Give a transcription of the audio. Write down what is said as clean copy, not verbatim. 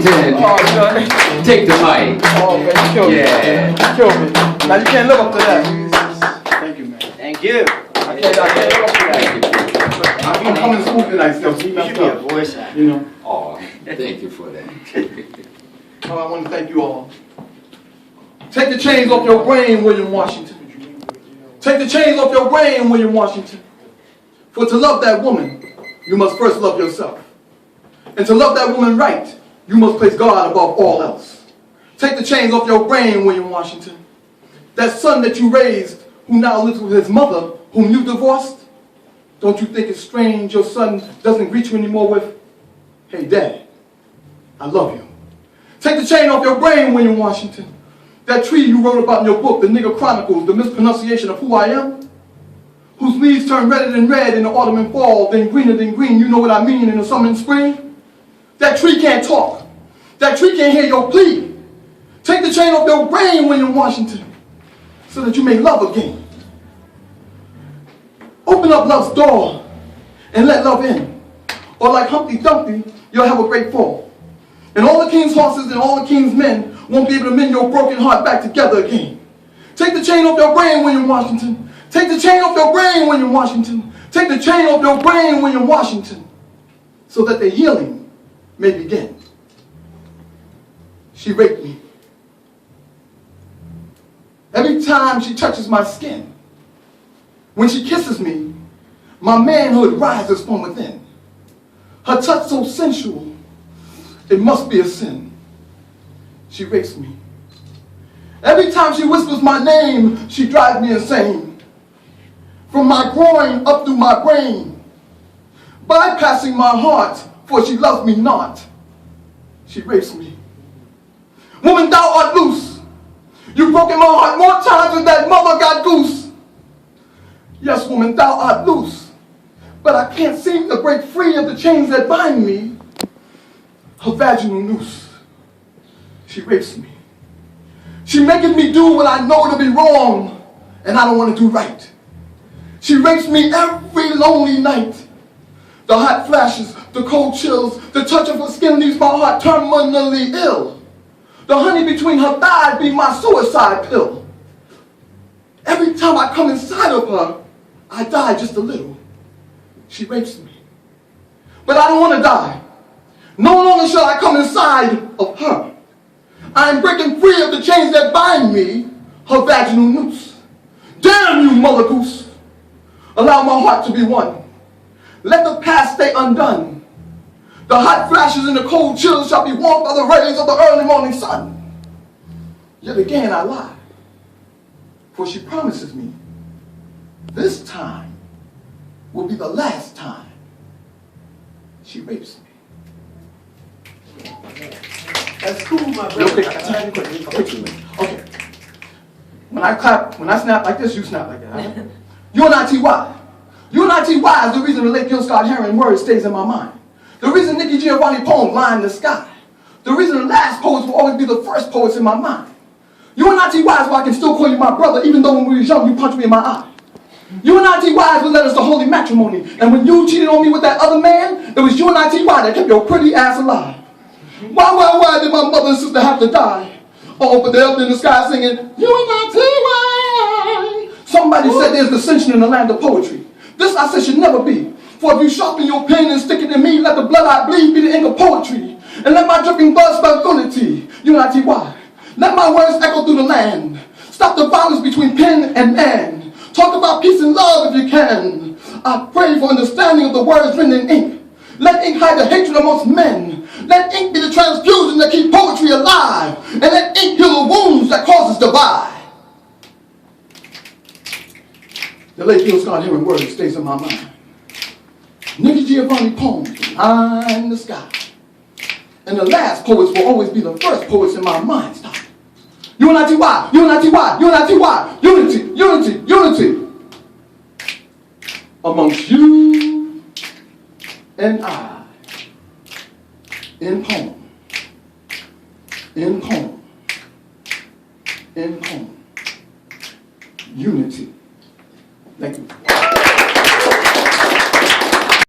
Take the mic. Oh, man, you killed me. Yeah. You killed me. Now you can't live up to that. Thank you, man. Thank you. I can't live up to that. I'm coming smooth tonight, still. You should be a voice actor. You know. Oh, thank you for that. I want to thank you all. Take the chains off your brain, William Washington. Take the chains off your brain, William Washington. For to love that woman, you must first love yourself. And to love that woman right, you must place God above all else. Take the chains off your brain, William Washington. That son that you raised, who now lives with his mother, whom you divorced, don't you think it's strange your son doesn't greet you anymore with, "Hey, Dad, I love you." Take the chain off your brain, William Washington. That tree you wrote about in your book, The Nigger Chronicles, the mispronunciation of who I am, whose leaves turn redder than red in the autumn and fall, then greener than green, you know what I mean, in the summer and spring. That tree can't talk. That tree can't hear your plea. Take the chain off your brain, William Washington, so that you may love again. Open up love's door and let love in. Or like Humpty Dumpty, you'll have a great fall. And all the king's horses and all the king's men won't be able to mend your broken heart back together again. Take the chain off your brain, William Washington. Take the chain off your brain, William Washington. Take the chain off your brain, William Washington, so that the healing may begin. She raped me. Every time she touches my skin, when she kisses me, my manhood rises from within. Her touch so sensual, it must be a sin. She rapes me. Every time she whispers my name, she drives me insane. From my groin up through my brain, bypassing my heart, for she loves me not. She rapes me. Woman, thou art loose. You've broken my heart more times than that mother got goose. Yes, woman, thou art loose, but I can't seem to break free of the chains that bind me. Her vaginal noose. She rapes me. She maketh me do what I know to be wrong, and I don't want to do right. She rapes me every lonely night. The hot flashes, the cold chills, the touch of her skin leaves my heart terminally ill. The honey between her thighs be my suicide pill. Every time I come inside of her, I die just a little. She rapes me. But I don't want to die. No longer shall I come inside of her. I am breaking free of the chains that bind me, her vaginal noose. Damn you, mother goose. Allow my heart to be one. Let the past stay undone. The hot flashes and the cold chills shall be warmed by the rays of the early morning sun. Yet again I lie, for she promises me this time will be the last time she rapes me. That's cool, my Real brother. quick, I got time quick. Okay. When I clap, when I snap like this, you snap like that. UNITY. UNITY is the reason the late Gil Scott-Heron word stays in my mind. The reason Nicky Giovanni poem line the sky. The reason the last poets will always be the first poets in my mind. UNITY is why I can still call you my brother, even though when we were young you punched me in my eye. UNITY is what led us to holy matrimony. And when you cheated on me with that other man, it was UNITY that kept your pretty ass alive. Why did my mother and sister have to die? Oh, but they're up in the sky singing, UNITY. Somebody said there's dissension in the land of poetry. This I said should never be. For if you sharpen your pen and stick it in me, let the blood I bleed be the ink of poetry. And let my dripping blood spell unity. UNITY. Let my words echo through the land. Stop the violence between pen and man. Talk about peace and love if you can. I pray for understanding of the words written in ink. Let ink hide the hatred amongst men. Let ink be the transfusion that keeps poetry alive. And let ink heal the wounds that causes divide. The late Gil Scott-Heron word stays in my mind. Nicky Giovanni poems line the sky. And the last poets will always be the first poets in my mind. Stop. UNITY. Unity. Amongst you and I. In poem. Unity. Thank you.